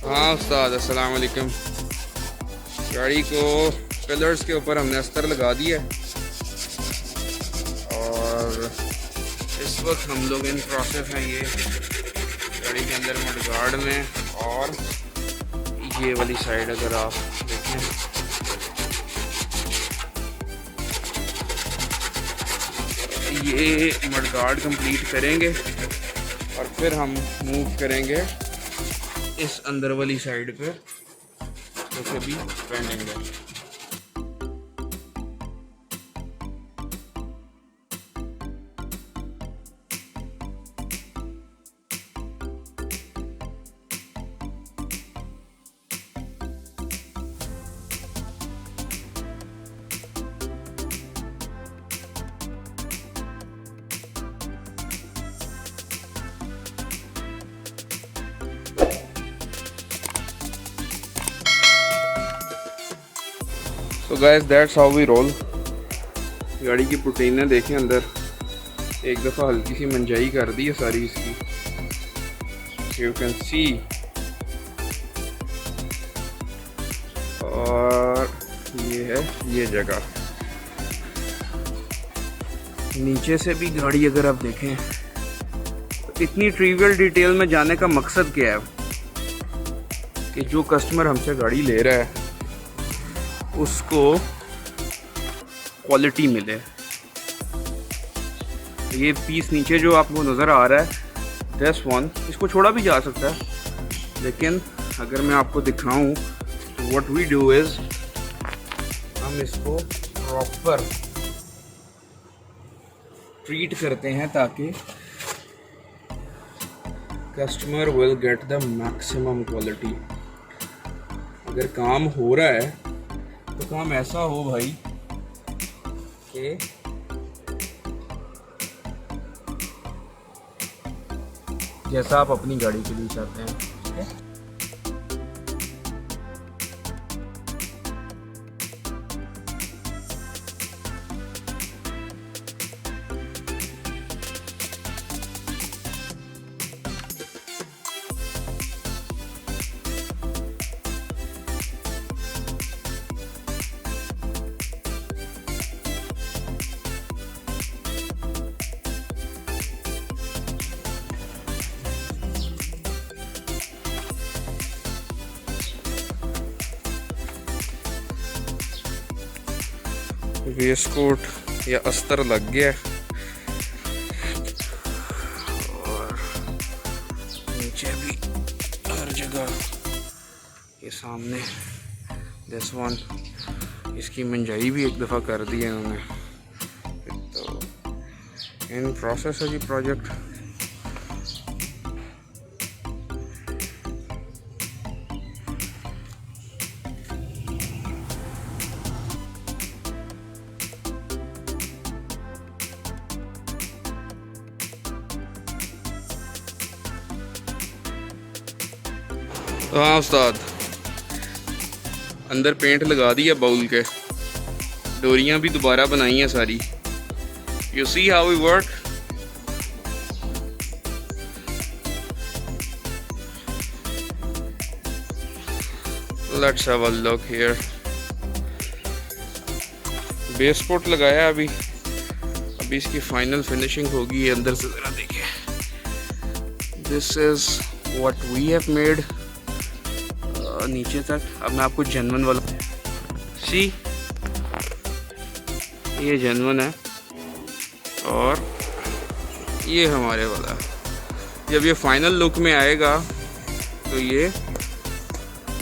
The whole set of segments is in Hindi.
हाँ उस्ताद, अस्सलाम वालेकुम। गाड़ी को पिलर्स के ऊपर हमने अस्तर लगा दिया है और इस वक्त हम लोग इन प्रोसेस हैं ये गाड़ी के अंदर मडगार्ड में। और ये वाली साइड अगर आप देखें, ये मडगार्ड कंप्लीट करेंगे और फिर हम मूव करेंगे इस अंदर वाली साइड पे, जैसे भी पेंडिंग है। तो guys that's how we roll. गाड़ी की पुटीनें देखें अंदर, एक दफ़ा हल्की सी मंजाई कर दी है सारी इसकी, यू कैन सी। और ये है ये जगह, नीचे से भी गाड़ी अगर आप देखें तो इतनी ट्रिवियल डिटेल में जाने का मकसद क्या है कि जो कस्टमर हमसे गाड़ी ले रहा है उसको क्वालिटी मिले। ये पीस नीचे जो आपको नज़र आ रहा है दिस वन, इसको छोड़ा भी जा सकता है, लेकिन अगर मैं आपको दिखाऊं तो व्हाट वी डू इज़ हम इसको प्रॉपर ट्रीट करते हैं ताकि customer will get the maximum quality. अगर काम हो रहा है तो काम ऐसा हो भाई कि जैसा आप अपनी गाड़ी के लिए चाहते हैं, ठीक है। वेस्टकोट या अस्तर लग गया और नीचे भी हर जगह ये सामने दिस वन, इसकी मंजाई भी एक दफ़ा कर दी है उन्होंने। तो इन प्रोसेस है जी प्रोजेक्ट। तो हाँ उस्ताद, अंदर पेंट लगा दिया बाउल के, डोरियां भी दोबारा बनाई हैं सारी। You see how we work. Let's have a look here. Base coat लगाया अभी इसकी फाइनल फिनिशिंग होगी। अंदर से ज़रा देखिए, this is what we have made. नीचे तक अब मैं आपको जेन्युइन वाला सी, ये जेन्युइन है और ये हमारे वाला। जब ये फाइनल लुक में आएगा तो ये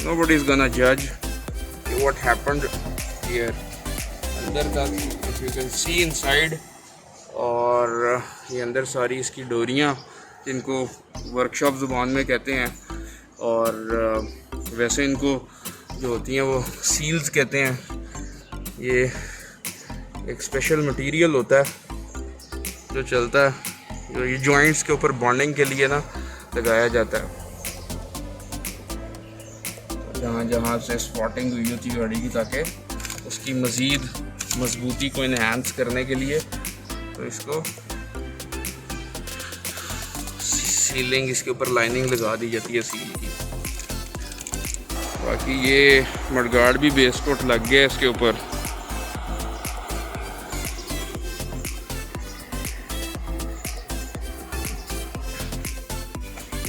nobody is gonna judge what happened here। अंदर तक if you can see inside, और ये अंदर सारी इसकी डोरियाँ, जिनको वर्कशॉप ज़ुबान में कहते हैं, और वैसे इनको जो होती हैं वो सील्स कहते हैं। ये एक स्पेशल मटेरियल होता है जो चलता है, जो ये जॉइंट्स के ऊपर बॉन्डिंग के लिए ना लगाया जाता है। जहाँ जहाँ से स्पॉटिंग हुई होती है गाड़ी की, ताकि उसकी मज़ीद मजबूती को इन्हांस करने के लिए तो इसको सीलिंग, इसके ऊपर लाइनिंग लगा दी जाती है सील की। बाकी ये मडगार्ड भी बेस कोट लग गया है इसके ऊपर।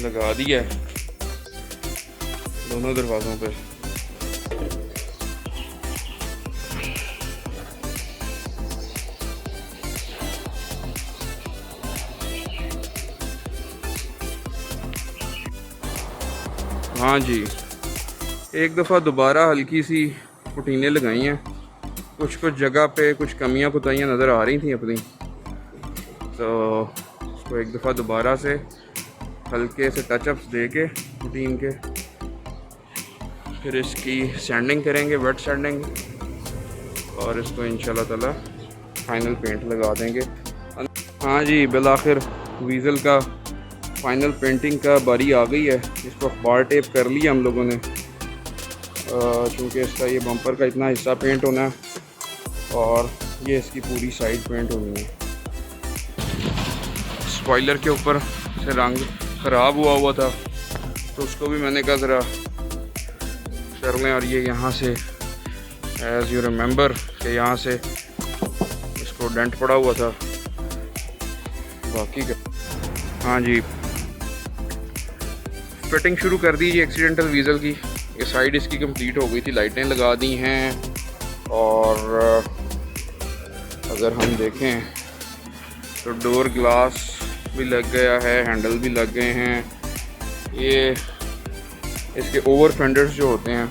लगा दिया है दोनों दरवाज़ों पे। हाँ जी, एक दफ़ा दोबारा हल्की सी पुटीनें लगाई हैं। कुछ कुछ जगह पे कुछ कमियां कुताइयाँ नज़र आ रही थी अपनी, तो उसको एक दफ़ा दोबारा से हल्के से टचअप्स दे के पुटीन के, फिर इसकी सैंडिंग करेंगे, वेट सैंडिंग, और इसको इंशाल्लाह ताला फाइनल पेंट लगा देंगे। हाँ जी, बिलाखिर वीज़ल का फाइनल पेंटिंग का बारी आ गई है। इसको अखबार टेप कर लिया हम लोगों ने, चूँकि इसका ये बम्पर का इतना हिस्सा पेंट होना है और ये इसकी पूरी साइड पेंट होनी है। स्पॉइलर के ऊपर से रंग ख़राब हुआ था, तो उसको भी मैंने कहा ज़रा कर लें। और ये यहाँ से एज़ यू रिमेंबर कि यहाँ से इसको डेंट पड़ा हुआ था बाकी का। हाँ जी, फिटिंग शुरू कर दीजिए एक्सीडेंटल वीज़ल की। ये साइड इसकी कंप्लीट हो गई थी, लाइटें लगा दी हैं, और अगर हम देखें तो डोर ग्लास भी लग गया है, हैंडल भी लग गए हैं। ये इसके ओवर फेंडर्स जो होते हैं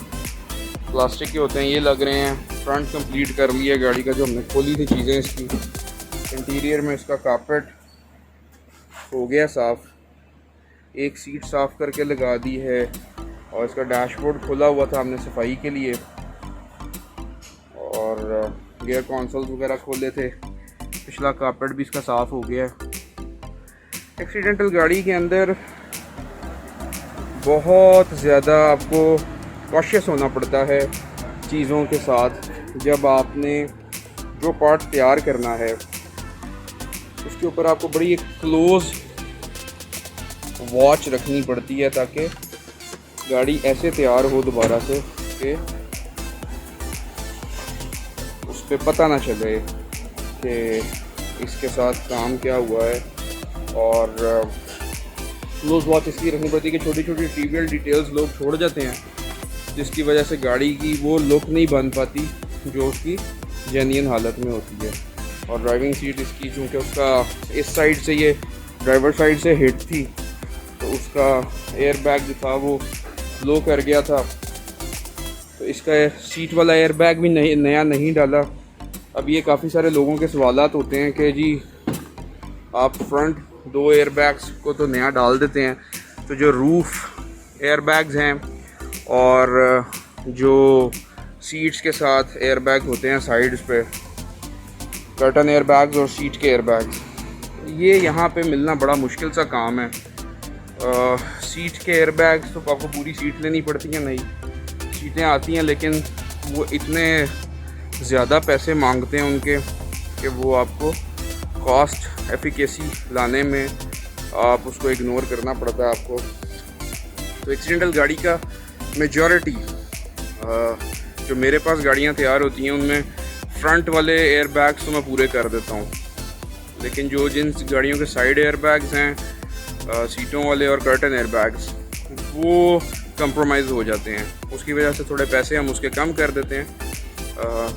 प्लास्टिक के होते हैं, ये लग रहे हैं। फ्रंट कंप्लीट कर लिया गाड़ी का, जो हमने खोली थी चीज़ें इसकी। इंटीरियर में इसका कारपेट हो गया साफ़, एक सीट साफ़ करके लगा दी है, और इसका डैशबोर्ड खुला हुआ था हमने सफाई के लिए, और गियर कॉन्सोल्स वगैरह खोले थे। पिछला कारपेट भी इसका साफ़ हो गया है। एक्सीडेंटल गाड़ी के अंदर बहुत ज़्यादा आपको कॉशियस होना पड़ता है चीज़ों के साथ। जब आपने जो पार्ट तैयार करना है उसके ऊपर आपको बड़ी एक क्लोज़ वॉच रखनी पड़ती है, ताकि गाड़ी ऐसे तैयार हो दोबारा से कि उस पर पता ना चले कि इसके साथ काम क्या हुआ है। और क्लोज वॉच इसलिए रखनी पड़ती है कि छोटी छोटी ट्रिवियल डिटेल्स लोग छोड़ जाते हैं, जिसकी वजह से गाड़ी की वो लुक नहीं बन पाती जो उसकी जेन्युइन हालत में होती है। और ड्राइविंग सीट इसकी, चूँकि उसका इस साइड से ये ड्राइवर साइड से हिट थी, तो उसका एयर बैग जो था वो लो कर गया था, तो इसका सीट वाला एयर बैग भी नया नहीं डाला। अब ये काफ़ी सारे लोगों के सवालात होते हैं कि जी आप फ्रंट 2 एयर बैग्स को तो नया डाल देते हैं, तो जो रूफ़ एयर बैग्स हैं और जो सीट्स के साथ एयर बैग होते हैं साइड्स पे, कर्टन एयर बैग्स और सीट के एयर बैग्स, ये यहाँ पे मिलना बड़ा मुश्किल सा काम है। सीट के एयर बैग्स तो आपको पूरी सीट लेनी पड़ती हैं, नई सीटें आती हैं, लेकिन वो इतने ज़्यादा पैसे मांगते हैं उनके कि वो आपको कॉस्ट एफिकेसी लाने में आप उसको इग्नोर करना पड़ता है आपको। तो एक्सीडेंटल गाड़ी का मेजॉरिटी जो मेरे पास गाड़ियाँ तैयार होती हैं उनमें फ्रंट वाले एयर बैग्स तो मैं पूरे कर देता हूँ, लेकिन जिन गाड़ियों के साइड एयर बैग्स हैं, सीटों वाले और कर्टन एयर बैग्स, वो कंप्रोमाइज़ हो जाते हैं। उसकी वजह से थोड़े पैसे हम उसके कम कर देते हैं।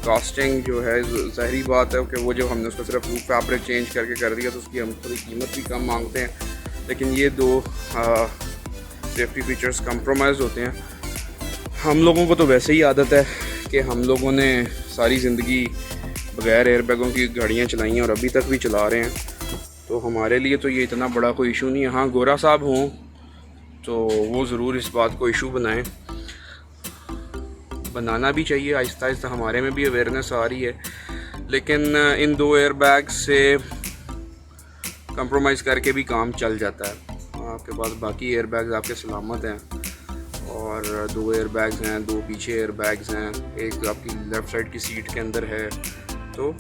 कास्टिंग जो है ज़ाहिरी बात है कि वो जो हमने उसको सिर्फ फैब्रिक चेंज करके कर दिया तो उसकी हम थोड़ी कीमत भी कम मांगते हैं, लेकिन ये 2 सेफ्टी फीचर्स कंप्रोमाइज़ होते हैं। हम लोगों को तो वैसे ही आदत है कि हम लोगों ने सारी ज़िंदगी बग़ैर एयर बैगों की गाड़ियाँ चलाई हैं और अभी तक भी चला रहे हैं, तो हमारे लिए तो ये इतना बड़ा कोई इशू नहीं है। हाँ, गोरा साहब हों तो वो ज़रूर इस बात को इशू बनाएं, बनाना भी चाहिए। आहिस्ता आहिस्ता हमारे में भी अवेयरनेस आ रही है, लेकिन इन 2 एयर बैग्स से कंप्रोमाइज़ करके भी काम चल जाता है। आपके पास बाकी एयर बैग्स आपके सलामत हैं, और 2 एयर बैग्स हैं, 2 पीछे एयर बैग्स हैं, एक आपकी लेफ़्ट साइड की सीट के अंदर है, तो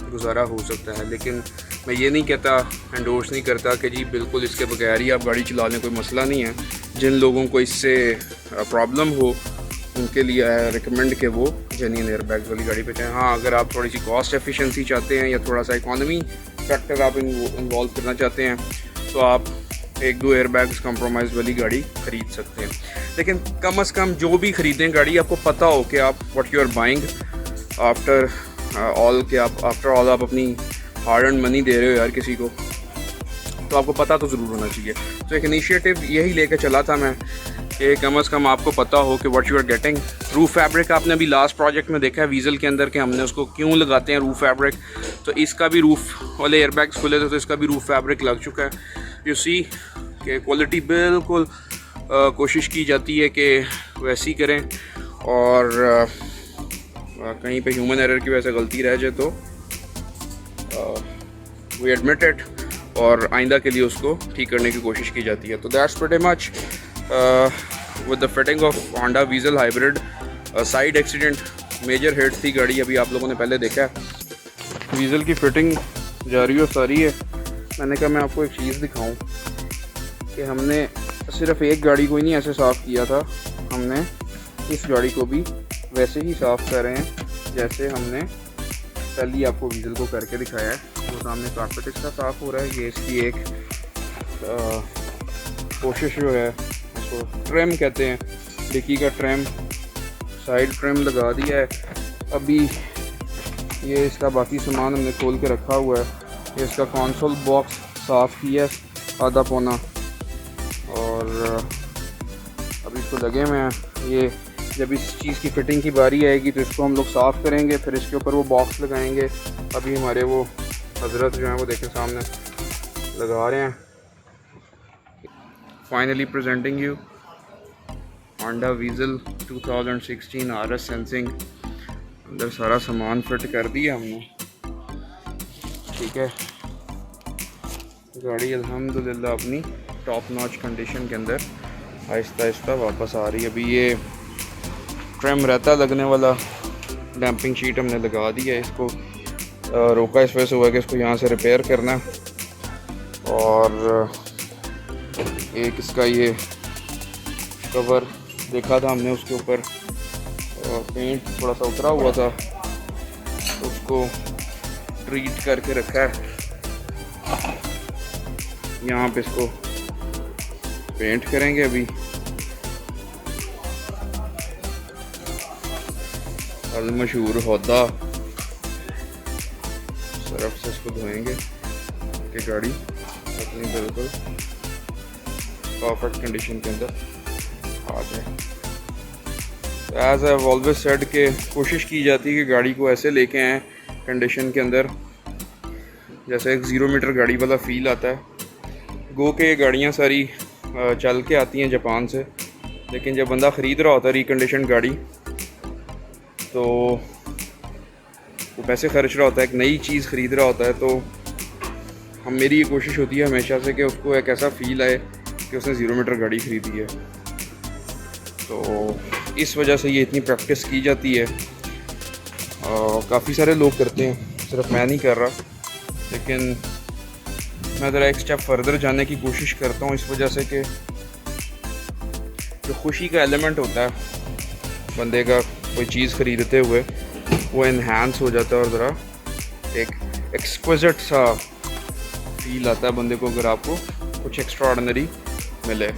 गुजारा हो सकता है। लेकिन मैं ये नहीं कहता, एंडोर्स नहीं करता कि जी बिल्कुल इसके बगैर ही आप गाड़ी चला लें, कोई मसला नहीं है। जिन लोगों को इससे प्रॉब्लम हो उनके लिए रिकमेंड कि वो जेन्युइन एयरबैग्स वाली गाड़ी पे जाएँ। हाँ, अगर आप थोड़ी सी कॉस्ट एफिशिएंसी चाहते हैं या थोड़ा सा इकॉनमी फैक्टर आप इन्वॉल्व करना चाहते हैं तो आप 1-2 एयरबैग्स कंप्रोमाइज़ वाली गाड़ी ख़रीद सकते हैं। लेकिन कम से कम जो भी ख़रीदें गाड़ी, आपको पता हो कि आप what you are buying after all, कि आप आफ्टर ऑल आप अपनी हार्ड एंड मनी दे रहे हो यार किसी को, तो आपको पता तो ज़रूर होना चाहिए। तो एक इनिशिएटिव यही लेकर चला था मैं कि कम से कम आपको पता हो कि what you are getting. Roof fabric आपने अभी लास्ट प्रोजेक्ट में देखा है वीज़ल के अंदर कि हमने उसको क्यों लगाते हैं रूफ फैब्रिक, तो इसका भी रूफ वाले एयरबैग्स खुले थे तो इसका भी रूफ फैब्रिक लग चुका है। यू सी कि क्वालिटी बिल्कुल कोशिश की जाती है कि वैसी करें, और कहीं पे ह्यूमन एरर की वजह से गलती रह जाए तो वी एडमिट इट, और आइंदा के लिए उसको ठीक करने की कोशिश की जाती है। तो that's pretty much with the fitting of Honda Vezel hybrid. Side accident major hit थी गाड़ी, अभी आप लोगों ने पहले देखा है। वीज़ल की फिटिंग जारी और सारी है। मैंने कहा मैं आपको एक चीज़ दिखाऊं कि हमने सिर्फ एक गाड़ी को ही नहीं ऐसे साफ़ किया था, हमने इस गाड़ी को भी वैसे ही साफ़ कर रहे हैं जैसे हमने कल ही आपको वीज़ल को करके दिखाया है। वो सामने कारपेट इसका साफ़ हो रहा है। ये इसकी एक कोशिश जो है, उसको ट्रिम कहते हैं, डिक्की का ट्रिम, साइड ट्रिम लगा दिया है। अभी ये इसका बाकी सामान हमने खोल के रखा हुआ है। ये इसका कंसोल बॉक्स साफ़ किया है आधा पौना, और अभी इसको लगे हुए हैं। ये जब इस चीज़ की फ़िटिंग की बारी आएगी तो इसको हम लोग साफ़ करेंगे, फिर इसके ऊपर वो बॉक्स लगाएंगे। अभी हमारे वो हजरत जो हैं वो देखें सामने लगा रहे हैं। Finally presenting you Honda वीज़ल 2016 RS sensing. अंदर सारा सामान फिट कर दिया हमने, ठीक है। गाड़ी अल्हम्दुलिल्लाह अपनी टॉप नॉच कंडीशन के अंदर आहिस्ता आहिस्ता वापस आ रही है। अभी ये ट्रिम रहता लगने वाला डैम्पिंग शीट हमने लगा दी है। इसको रोका इस वजह से हुआ कि इसको यहाँ से रिपेयर करना है, और एक इसका ये कवर देखा था हमने, उसके ऊपर पेंट थोड़ा सा उतरा हुआ था, उसको ट्रीट करके रखा है। यहाँ पे इसको पेंट करेंगे। अभी अल मशहूर होदा सरफ से इसको धोएंगे कि गाड़ी अपनी बिल्कुल परफेक्ट कंडीशन के अंदर आ जाए। एज आई ऑलवेज सेड के कोशिश की जाती है कि गाड़ी को ऐसे लेके आएँ कंडीशन के अंदर जैसे एक 0 मीटर गाड़ी वाला फ़ील आता है। गो के ये गाड़ियाँ सारी चल के आती हैं जापान से, लेकिन जब बंदा ख़रीद रहा होता है रिकंडीशन गाड़ी तो वो पैसे खर्च रहा होता है, एक नई चीज़ ख़रीद रहा होता है। तो मेरी ये कोशिश होती है हमेशा से कि उसको एक ऐसा फ़ील आए कि उसने 0 मीटर गाड़ी ख़रीदी है। तो इस वजह से ये इतनी प्रैक्टिस की जाती है। काफ़ी सारे लोग करते हैं, सिर्फ मैं नहीं कर रहा, लेकिन मैं ज़रा एक स्टेप फर्दर जाने की कोशिश करता हूँ, इस वजह से कि जो खुशी का एलिमेंट होता है बंदे का कोई चीज़ ख़रीदते हुए, वो इन्हांस हो जाता है और ज़रा एक एक्सक्विजिट सा फील आता है बंदे को अगर आपको कुछ एक्स्ट्राऑर्डिनरी मिले।